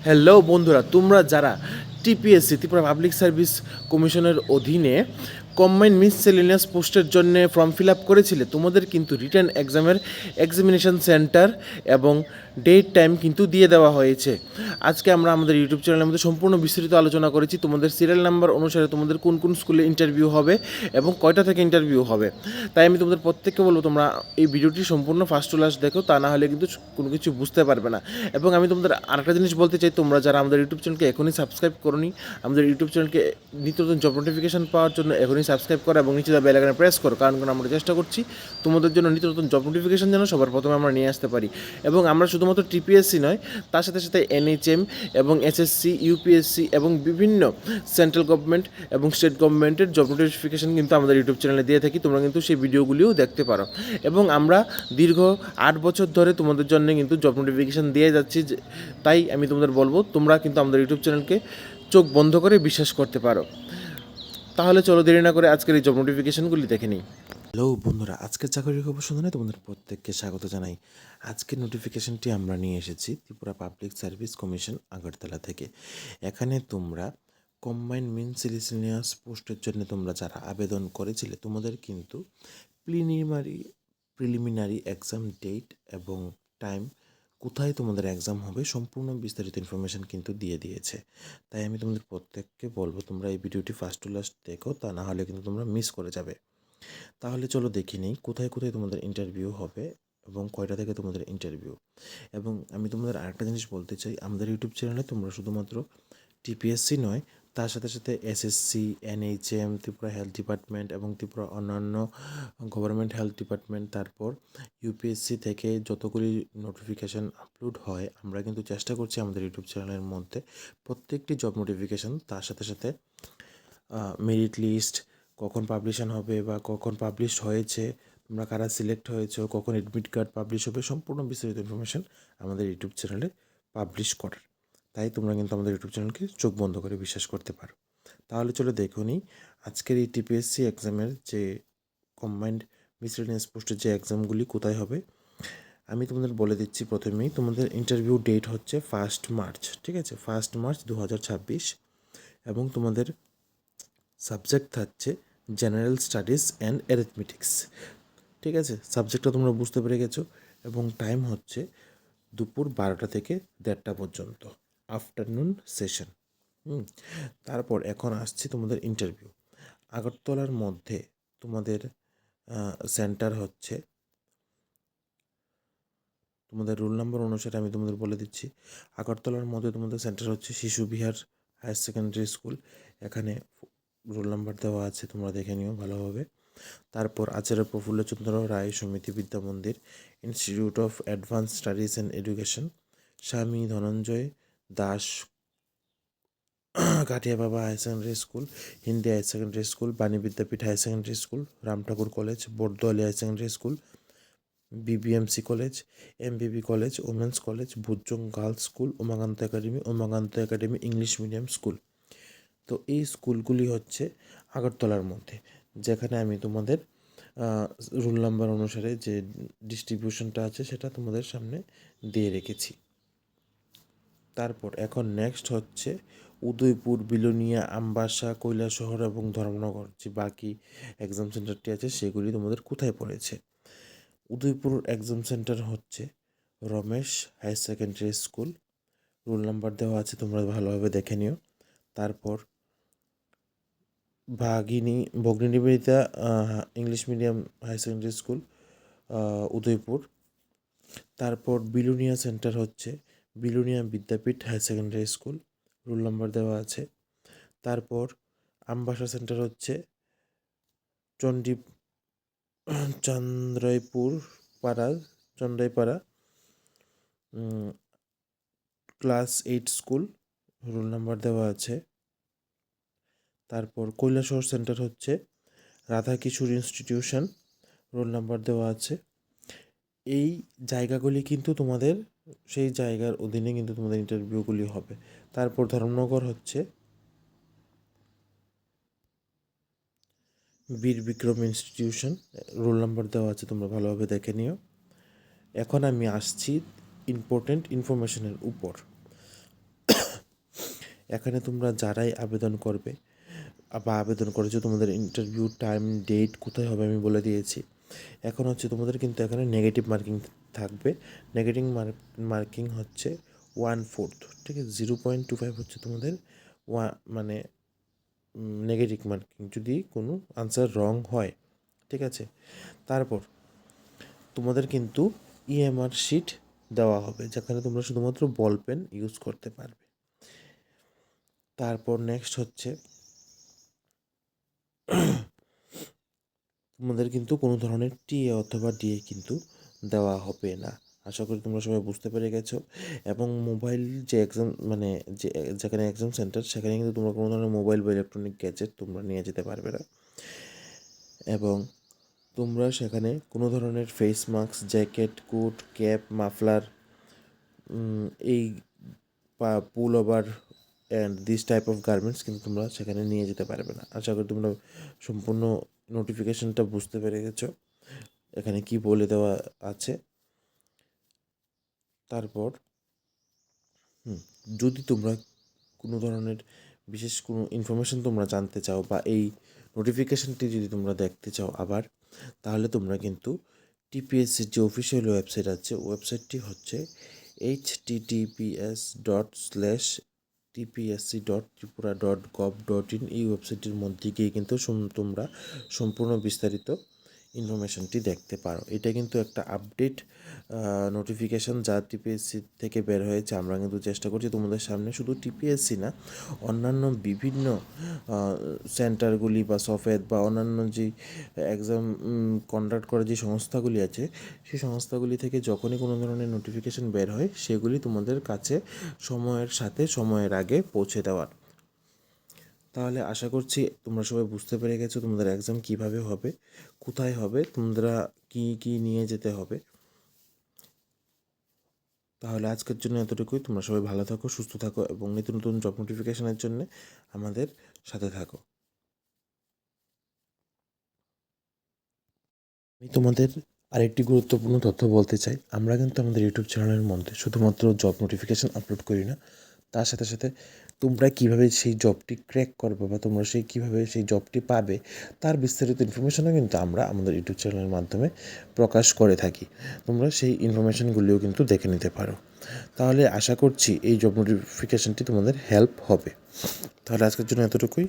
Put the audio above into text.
Hello বন্ধুরা, তোমরা যারা টিপিএসসি ত্রিপুরা পাবলিক সার্ভিস কমিশনের অধীনে কম্বাইন্ড মিসসেলেনিয়াস পোস্টের জন্য ফর্ম ফিল আপ করেছিলে, তোমাদের কিন্তু রিটার্ন এক্সামের এক্সামিনেশন সেন্টার এবং ডেট টাইম কিন্তু দিয়ে দেওয়া হয়েছে। আজকে আমরা আমাদের ইউটিউব চ্যানেলের মধ্যে সম্পূর্ণ বিস্তারিত আলোচনা করেছি তোমাদের সিরিয়াল নাম্বার অনুসারে তোমাদের কোন কোন স্কুলে ইন্টারভিউ হবে এবং কয়টা থেকে ইন্টারভিউ হবে। তাই আমি তোমাদের প্রত্যেককে বলবো তোমরা এই ভিডিওটি সম্পূর্ণ ফার্স্ট টু লাস্ট দেখো, তা না হলে কিন্তু কোনো কিছু বুঝতে পারবে না। এবং আমি তোমাদের আরেকটা জিনিস বলতে চাই, তোমরা যারা আমাদের ইউটিউব চ্যানেলকে এখনই সাবস্ক্রাইব করোনি, আমাদের ইউটিউব চ্যানেলকে নিত্য নতুন জব নোটিফিকেশন পাওয়ার জন্য এখনই সাবস্ক্রাইব করো এবং নিচে বেল আইকনে প্রেস করো, কারণ আমরা চেষ্টা করছি তোমাদের জন্য নিত্য নতুন জব নোটিফিকেশন যেন সবার প্রথমে আমরা নিয়ে আসতে পারি। এবং আমরা শুধুমাত্র টিপিএসসি নয়, তার সাথে সাথে এনএইচএম এবং এসএসসি, ইউপিএসসি এবং বিভিন্ন সেন্ট্রাল গভর্নমেন্ট এবং স্টেট গভর্নমেন্টের জব নোটিফিকেশন কিন্তু আমাদের ইউটিউব চ্যানেলে দিয়ে থাকি। তোমরা কিন্তু সেই ভিডিওগুলিও দেখতে পারো। এবং আমরা দীর্ঘ 8 বছর ধরে তোমাদের জন্য কিন্তু জব নোটিফিকেশন দিয়ে যাচ্ছি। তাই আমি তোমাদের বলবো তোমরা কিন্তু আমাদের ইউটিউব চ্যানেলকে চোখ বন্ধ করে বিশ্বাস করতে পারো। তাহলে চলো দেরি না করে আজকের এই জব নোটিফিকেশনগুলি দেখে নিই। হ্যালো বন্ধুরা, আজকের চাকরির খবর শুনে তোমাদের প্রত্যেককে স্বাগত জানাই। আজকের নোটিফিকেশনটি আমরা নিয়ে এসেছি Tripura public service commission Agartala থেকে। এখানে তোমরা কম্বাইন্ড মিসসেলেনিয়াস পোস্টের জন্য তোমরা যারা আবেদন করেছিলে, তোমাদের কিন্তু প্রিলিমিনারি এক্সাম ডেট এবং টাইম, কোথায় তোমাদের এক্সাম হবে, সম্পূর্ণ বিস্তারিত ইনফরমেশান কিন্তু দিয়ে দিয়েছে। তাই আমি তোমাদের প্রত্যেককে বলবো তোমরা এই ভিডিওটি ফার্স্ট টু লাস্ট দেখো, তা না হলে কিন্তু তোমরা মিস করে যাবে। তাহলে চলো দেখে নিই কোথায় কোথায় তোমাদের ইন্টারভিউ হবে এবং কয়টা থেকে তোমাদের ইন্টারভিউ। এবং আমি তোমাদের আরেকটা জিনিস বলতে চাই, আমাদের ইউটিউব চ্যানেলে তোমরা শুধুমাত্র টিপিএসসি নয়, তার সাথে সাথে SSC, NHM, Tripura health department এবং ত্রিপুরা অন্যান্য গভর্নমেন্ট হেলথ ডিপার্টমেন্ট, তারপর ইউপিএসসি থেকে যতগুলি নোটিফিকেশান আপলোড হয়, আমরা কিন্তু চেষ্টা করছি আমাদের ইউটিউব চ্যানেলের মধ্যে প্রত্যেকটি জব নোটিফিকেশান, তার সাথে সাথে মেরিট লিস্ট, কখন পাবলিশন হবে বা কখন পাবলিশ হয়েছে, তোমরা কারা সিলেক্ট হয়েছো, কখন এডমিট কার্ড পাবলিশ হবে, সম্পূর্ণ বিস্তারিত ইনফরমেশান আমাদের ইউটিউব চ্যানেলে পাবলিশ করার। তাই তোমরা কিন্তু আমাদের ইউটিউব চ্যানেলকে চোখ বন্ধ করে বিশ্বাস করতে পারো। তাহলে চলো দেখো নিই আজকের এই টিপিএসসি এক্সামের যে কম্বাইন্ড মিসেলেনিয়াস পোস্টের যে এক্সামগুলি কোথায় হবে। আমি তোমাদের বলে দিচ্ছি প্রথমেই, তোমাদের ইন্টারভিউ ডেট হচ্ছে 1 মার্চ, ঠিক আছে, 1 মার্চ 2026। এবং তোমাদের সাবজেক্ট থাকছে জেনারেল স্টাডিজ অ্যান্ড অ্যারিথমেটিক্স, ঠিক আছে, সাবজেক্টটা তোমরা বুঝতে পেরে গেছো। এবং টাইম হচ্ছে দুপুর 12টা থেকে 1:30 পর্যন্ত, আফটারনুন সেশন। তারপর এখন আসছি তোমাদের ইন্টারভিউ। আগরতলার মধ্যে তোমাদের সেন্টার হচ্ছে, তোমাদের রোল নাম্বার অনুসারে আমি তোমাদের বলে দিচ্ছি। আগরতলার মধ্যে তোমাদের সেন্টার হচ্ছে শিশু বিহার হায়ার সেকেন্ডারি স্কুল। এখানে রোল নাম্বার দেওয়া আছে, তোমরা দেখে নিও ভালোভাবে। তারপর আচার্য প্রফুল্লচন্দ্র রায় Samiti Vidya Mandir, institute of advance studies and education, Swami Dhananjay Das Kathia Baba higher secondary school, Hindi higher secondary school, Bani Vidyapeeth higher secondary school, Ram Thakur college, Bardowali higher secondary school, BBMC college, MBB college, women's college, Bhujang girls school, Umakanta academy English medium school. তো এই স্কুলগুলি হচ্ছে আগরতলার মধ্যে, যেখানে আমি তোমাদের roll number অনুসারে যে ডিস্ট্রিবিউশনটা আছে সেটা তোমাদের সামনে দিয়ে রেখেছি। তারপর এখন নেক্সট হচ্ছে উদয়পুর, বিলোনিয়া, আমবাসা, কৈলাসহর এবং ধর্মনগর, যে বাকি এক্সাম সেন্টারটি আছে সেগুলি তোমাদের কোথায় পড়েছে। উদয়পুর এক্সাম সেন্টার হচ্ছে Ramesh higher secondary school, roll number দেওয়া আছে, তোমরা ভালোভাবে দেখে নিও। তারপর Bhagini Nivedita English medium higher secondary school, Udaipur. তারপর বিলুনিয়া সেন্টার হচ্ছে Belonia Vidyapeeth higher secondary school, roll number দেওয়া আছে। তারপর আমবাসা সেন্টার হচ্ছে Chandi Chandraipur Chandraipara class 8 school, roll number দেওয়া আছে। তারপর কৈলাসহর সেন্টার হচ্ছে Radha Kishore institution, roll number দেওয়া আছে। এই জায়গাগুলি কিন্তু তোমাদের সেই জায়গার অধীনে কিন্তু তোমাদের ইন্টারভিউগুলি হবে। তারপর ধর্মনগর হচ্ছে বীর বিক্রম ইনস্টিটিউশন, রোল নাম্বার দেওয়া আছে, তোমরা ভালোভাবে দেখে নিও। এখন আমি আসছি ইম্পর্টেন্ট ইনফরমেশনের উপর। এখানে তোমরা যারাই আবেদন করবে বা আবেদন করেছো তোমাদের ইন্টারভিউ টাইম ডেট কোথায় হবে আমি বলে দিয়েছি। এখন হচ্ছে তোমাদের কিন্তু এখানে নেগেটিভ মার্কিং থাকবে। নেগেটিভ মার্কিং হচ্ছে 1/4, ঠিক আছে। 0.25 হচ্ছে তোমাদের মানে নেগেটিভ মার্কিং যদি কোনো আনসার রং হয়, ঠিক আছে। তারপর তোমাদের কিন্তু ইএমআর শিট দেওয়া হবে, যেখানে তোমরা শুধুমাত্র বল পেন ইউজ করতে পারবে। তারপর নেক্সট হচ্ছে তোমাদের কিন্তু কোনো ধরনের টিএ অথবা ডিএ কিন্তু দেওয়া হবে না। আশা করি তোমরা সবাই বুঝতে পেরে গেছো। এবং মোবাইল যে এক্সাম মানে যে যেখানে এক্সাম সেন্টার, সেখানে কিন্তু তোমরা কোনো ধরনের মোবাইল বা ইলেকট্রনিক গ্যাজেট তোমরা নিয়ে যেতে পারবে না। এবং তোমরা সেখানে কোনো ধরনের face mask, jacket, coat, cap, muffler, এই pullover and this type of garments কিন্তু তোমরা সেখানে নিয়ে যেতে পারবে না। আশা করি তোমরা সম্পূর্ণ নোটিফিকেশনটা বুঝতে পেরে গেছো এখানে কি বলে দেওয়া আছে। তারপর যদি তোমরা কোনো ধরনের বিশেষ কোনো ইনফরমেশন তোমরা জানতে চাও বা এই নোটিফিকেশনটি যদি তোমরা দেখতে চাও আবার, তাহলে তোমরা কিন্তু টিপিএসসির যে অফিসিয়াল ওয়েবসাইট আছে, ওয়েবসাইটটি হচ্ছে https://tpsc.tripura.gov.in। এই ওয়েবসাইটের মধ্যে গিয়ে কিন্তু তোমরা সম্পূর্ণ বিস্তারিত ইনফরমেশনটি দেখতে পারো। এটা কিন্তু একটা আপডেট নোটিফিকেশান যা টিপিএসসি থেকে বের হয়েছে। আমরা কিন্তু চেষ্টা করছি তোমাদের সামনে শুধু টিপিএসসি না, অন্যান্য বিভিন্ন সেন্টারগুলি বা সফেদ বা অন্যান্য যে এক্সাম কন্ডাক্ট করা যে সংস্থাগুলি আছে, সেই সংস্থাগুলি থেকে যখনই কোনো ধরনের নোটিফিকেশান বের হয় সেগুলি তোমাদের কাছে সময়ের সাথে সময়ের আগে পৌঁছে দেওয়ার। তাহলে আশা করছি তোমরা সবাই বুঝতে পেরে গেছো তোমাদের এক্সাম কিভাবে হবে, কোথায় হবে, তোমরা কি কি নিয়ে যেতে হবে। তাহলে আজকের জন্য এতটুকুই। তোমরা সবাই ভালো থাকো, সুস্থ থাকো এবং নিত্য নতুন জব নোটিফিকেশনের জন্য আমাদের সাথে থাকো। আমি তোমাদের আরেকটি গুরুত্বপূর্ণ তথ্য বলতে চাই। আমরা কিন্তু আমাদের ইউটিউব চ্যানেলের মধ্যে শুধুমাত্র জব নোটিফিকেশান আপলোড করি না, তার সাথে সাথে তোমরা কীভাবে সেই জবটি ক্র্যাক করবে বা তোমরা কীভাবে সেই জবটি পাবে তার বিস্তারিত ইনফরমেশনও কিন্তু আমরা আমাদের ইউটিউব চ্যানেলের মাধ্যমে প্রকাশ করে থাকি। তোমরা সেই ইনফরমেশনগুলিও কিন্তু দেখে নিতে পারো। তাহলে আশা করছি এই জব নোটিফিকেশানটি তোমাদের হেল্প হবে। তাহলে আজকের জন্য এতটুকুই।